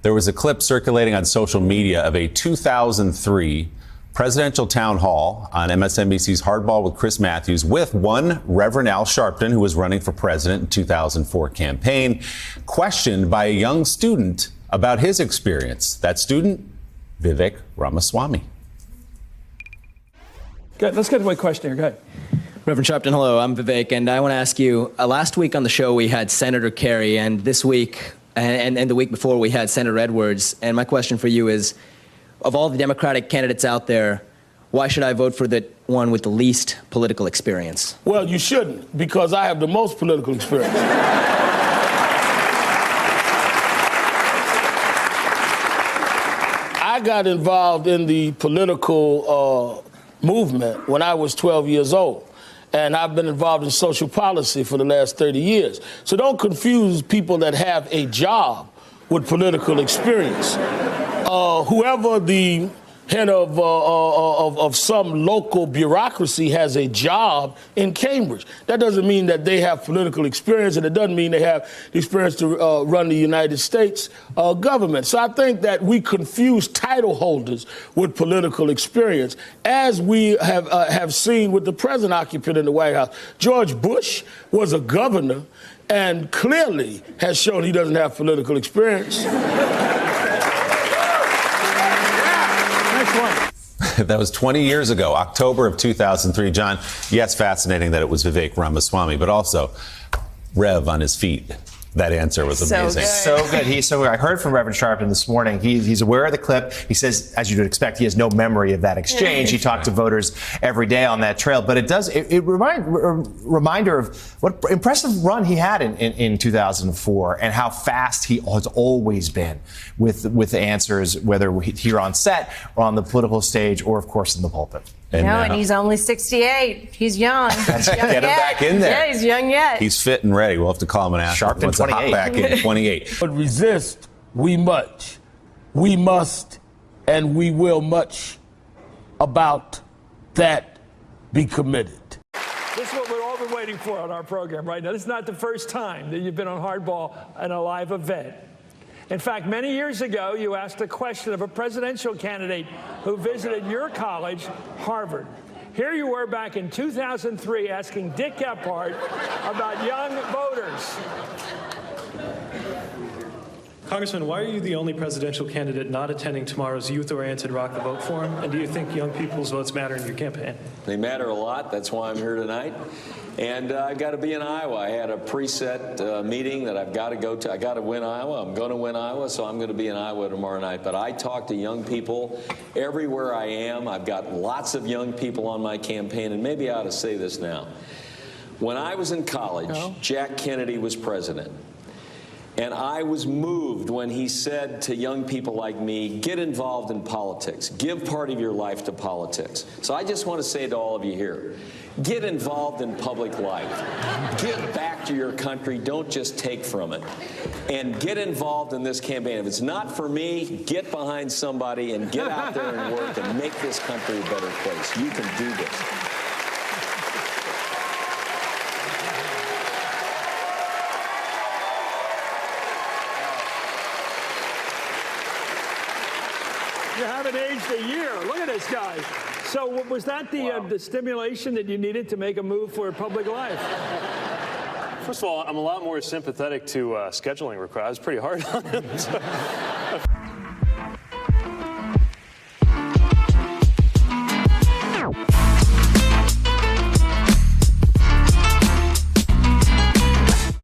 There was a clip circulating on social media of a 2003 presidential town hall on MSNBC's Hardball with Chris Matthews with one Reverend Al Sharpton, who was running for president in 2004 campaign, questioned by a young student about his experience. That student, Vivek Ramaswamy. Good. Let's get to my question here. Go ahead. Reverend Sharpton, hello. I'm Vivek, and I want to ask you, last week on the show we had Senator Kerry, and this week and the week before we had Senator Edwards. And my question for you is, of all the Democratic candidates out there, why should I vote for the one with the least political experience? Well, you shouldn't, because I have the most political experience. I got involved in the political movement when I was 12 years old. And I've been involved in social policy for the last 30 years. So don't confuse people that have a job with political experience. Whoever the head of some local bureaucracy has a job in Cambridge, that doesn't mean that they have political experience, and it doesn't mean they have the experience to run the United States government. So I think that we confuse title holders with political experience, as we have seen with the present occupant in the White House. George Bush was a governor and clearly has shown he doesn't have political experience. That was 20 years ago, October of 2003. John, yes, fascinating that it was Vivek Ramaswamy, but also Rev on his feet. That answer was amazing. So good. I heard from Reverend Sharpton this morning. He's aware of the clip. He says, as you would expect, he has no memory of that exchange. He talked to voters every day on that trail. But it reminder of what impressive run he had in 2004 and how fast he has always been with answers, whether here on set or on the political stage or, of course, in the pulpit. And he's only 68. He's young. Get him back in there. Yeah, he's young yet. He's fit and ready. We'll have to call him and ask him. Sharpton 28. Back in 28. But resist, we must, and we will much about that be committed. This is what we're all been waiting for on our program right now. This is not the first time that you've been on Hardball in a live event. In fact, many years ago, you asked a question of a presidential candidate who visited your college, Harvard. Here you were back in 2003 asking Dick Gephardt about young voters. Congressman, why are you the only presidential candidate not attending tomorrow's youth-oriented Rock the Vote forum? And do you think young people's votes matter in your campaign? They matter a lot. That's why I'm here tonight. And I've got to be in Iowa. I had a preset meeting that I've got to go to. I got to win Iowa. I'm going to win Iowa, so I'm going to be in Iowa tomorrow night. But I talk to young people everywhere I am. I've got lots of young people on my campaign, and maybe I ought to say this now. When I was in college, Jack Kennedy was president. And I was moved when he said to young people like me, get involved in politics. Give part of your life to politics. So I just want to say to all of you here, get involved in public life. Give back to your country. Don't just take from it. And get involved in this campaign. If it's not for me, get behind somebody and get out there and work and make this country a better place. You can do this. You haven't aged a year. Look at this guy. So was that the stimulation that you needed to make a move for public life? First of all, I'm a lot more sympathetic to scheduling requests. Pretty hard on him. So.